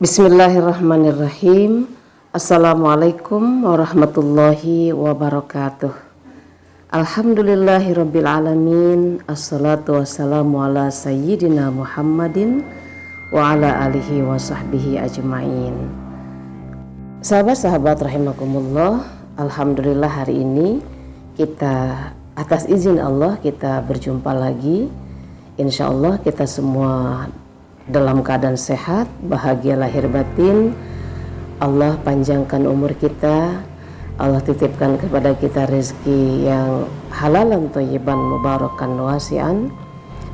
Bismillahirrahmanirrahim. Assalamualaikum warahmatullahi wabarakatuh. Alhamdulillahirabbil alamin. Assalatu wassalamu ala sayyidina Muhammadin wa ala alihi wa sahbihi ajmain. Sahabat-sahabat rahimakumullah, alhamdulillah hari ini kita atas izin Allah kita berjumpa lagi. Insyaallah kita semua dalam keadaan sehat, bahagia lahir batin. Allah panjangkan umur kita, Allah titipkan kepada kita rezeki yang halalan thayyiban mubarakan wasi'an,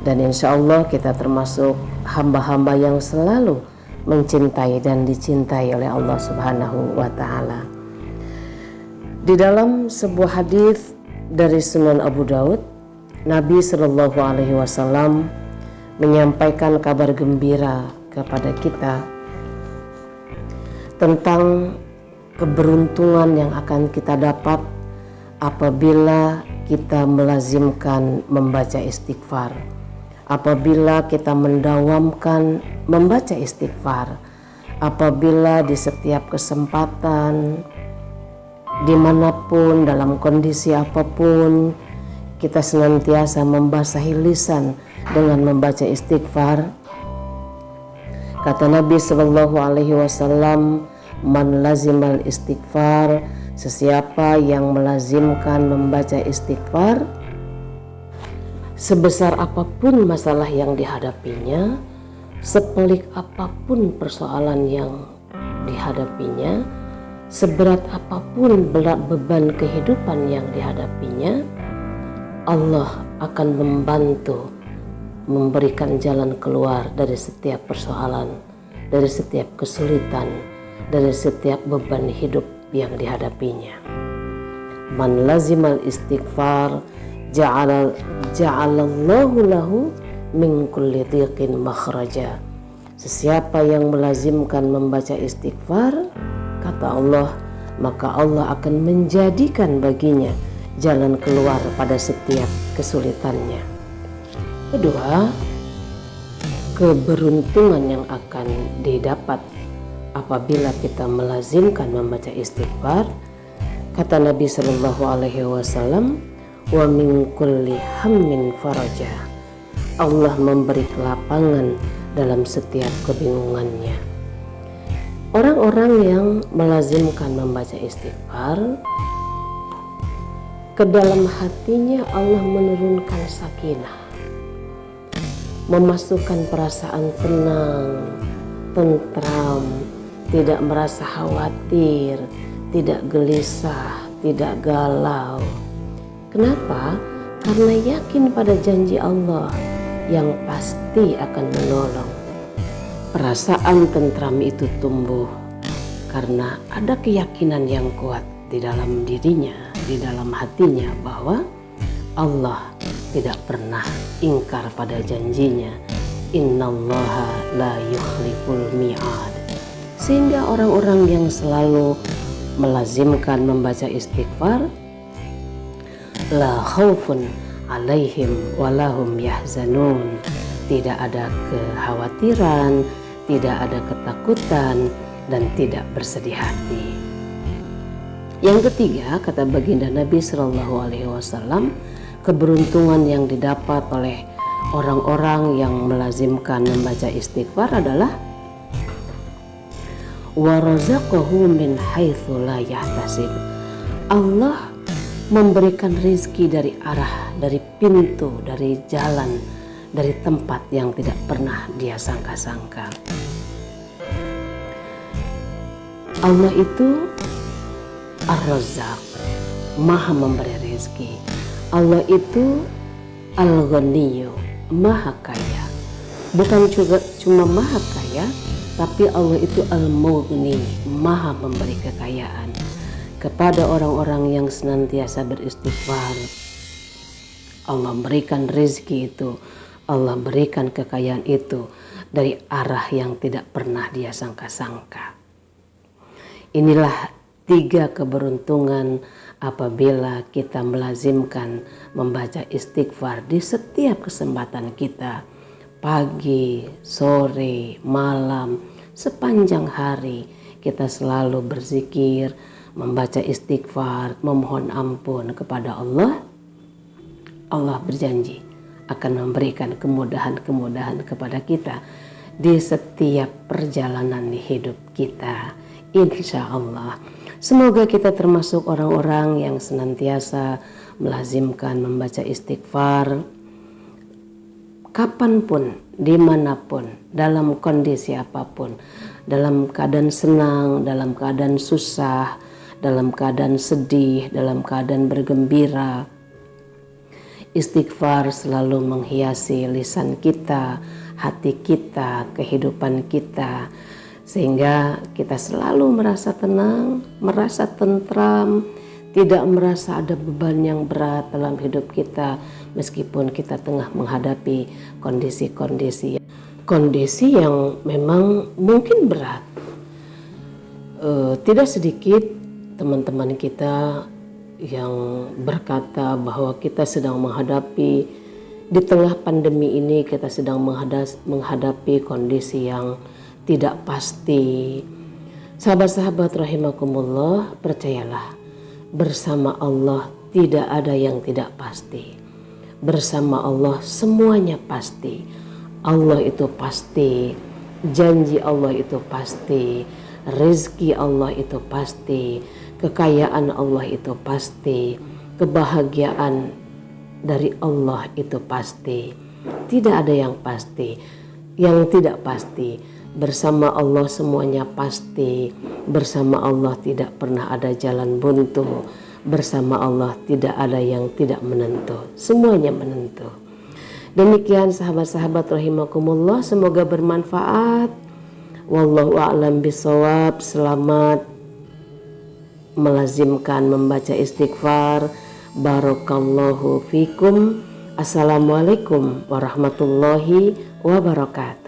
dan insya Allah kita termasuk hamba-hamba yang selalu mencintai dan dicintai oleh Allah Subhanahu wa Ta'ala. Di dalam sebuah hadis dari Sunan Abu Daud, Nabi Shallallahu Alaihi Wasallam menyampaikan kabar gembira kepada kita tentang keberuntungan yang akan kita dapat apabila kita melazimkan membaca istighfar, apabila kita mendawamkan membaca istighfar, apabila di setiap kesempatan, dimanapun, dalam kondisi apapun, kita senantiasa membasahi lisan dengan membaca istighfar. Kata Nabi Sallallahu Alaihi Wasallam, man lazimal istighfar, sesiapa yang melazimkan membaca istighfar, sebesar apapun masalah yang dihadapinya, sepelik apapun persoalan yang dihadapinya, seberat apapun beban kehidupan yang dihadapinya, Allah akan membantu memberikan jalan keluar dari setiap persoalan, dari setiap kesulitan, dari setiap beban hidup yang dihadapinya. Man lazimal istighfar ja'alallahu lahu min kulli dhiqin makhraja. Sesiapa yang melazimkan membaca istighfar, kata Allah, maka Allah akan menjadikan baginya jalan keluar pada setiap kesulitannya. Kedua, keberuntungan yang akan didapat apabila kita melazimkan membaca istighfar, kata Nabi Sallallahu Alaihi Wasallam, wa min kulli hammin faraja. Allah memberi kelapangan dalam setiap kebingungannya. Orang-orang yang melazimkan membaca istighfar, ke dalam hatinya Allah menurunkan sakinah, memasukkan perasaan tenang, tentram, tidak merasa khawatir, tidak gelisah, tidak galau. Kenapa? Karena yakin pada janji Allah yang pasti akan menolong. Perasaan tentram itu tumbuh karena ada keyakinan yang kuat di dalam dirinya, di dalam hatinya, bahwa Allah tidak pernah ingkar pada janjinya. Innallaha la yukhliful mi'ad. Sehingga orang-orang yang selalu melazimkan membaca istighfar, la khaufun alaihim walahum yahzanun. Tidak ada kekhawatiran, tidak ada ketakutan, dan tidak bersedih hati. Yang ketiga, kata baginda Nabi Sallallahu Alaihi Wasallam, keberuntungan yang didapat oleh orang-orang yang melazimkan membaca istighfar adalah wa razaqahu min haitsu la yahtasib. Allah memberikan rezeki dari arah, dari pintu, dari jalan, dari tempat yang tidak pernah dia sangka-sangka. Allah itu Ar-Razzaq, Maha memberi rezeki. Allah itu Al-Ghaniyyu, Maha kaya. Bukan juga cuma Maha kaya, tapi Allah itu Al-Mughni, Maha memberi kekayaan kepada orang-orang yang senantiasa beristighfar. Allah berikan rezeki itu, Allah berikan kekayaan itu dari arah yang tidak pernah dia sangka-sangka. Inilah 3 keberuntungan apabila kita melazimkan membaca istighfar di setiap kesempatan kita, pagi, sore, malam, sepanjang hari kita selalu berzikir, membaca istighfar, memohon ampun kepada Allah, Allah berjanji akan memberikan kemudahan-kemudahan kepada kita di setiap perjalanan di hidup kita, insya Allah. Semoga kita termasuk orang-orang yang senantiasa melazimkan membaca istighfar kapanpun, dimanapun, dalam kondisi apapun, dalam keadaan senang, dalam keadaan susah, dalam keadaan sedih, dalam keadaan bergembira. Istighfar selalu menghiasi lisan kita, hati kita, kehidupan kita, sehingga kita selalu merasa tenang, merasa tentram, tidak merasa ada beban yang berat dalam hidup kita, meskipun kita tengah menghadapi kondisi yang memang mungkin berat. Tidak sedikit teman-teman kita yang berkata bahwa kita sedang menghadapi, di tengah pandemi ini kita sedang menghadapi kondisi yang tidak pasti. Sahabat-sahabat rahimakumullah, percayalah, bersama Allah tidak ada yang tidak pasti. Bersama Allah semuanya pasti. Allah itu pasti, janji Allah itu pasti, rezeki Allah itu pasti, kekayaan Allah itu pasti, kebahagiaan dari Allah itu pasti. Tidak ada yang pasti. Yang tidak pasti, bersama Allah semuanya pasti. Bersama Allah tidak pernah ada jalan buntu. Bersama Allah tidak ada yang tidak menentu. Semuanya menentu. Demikian sahabat-sahabat rahimakumullah, semoga bermanfaat. Wallahu a'lam bishawab. Selamat melazimkan membaca istighfar. Barakallahu fikum. Assalamualaikum warahmatullahi wabarakatuh.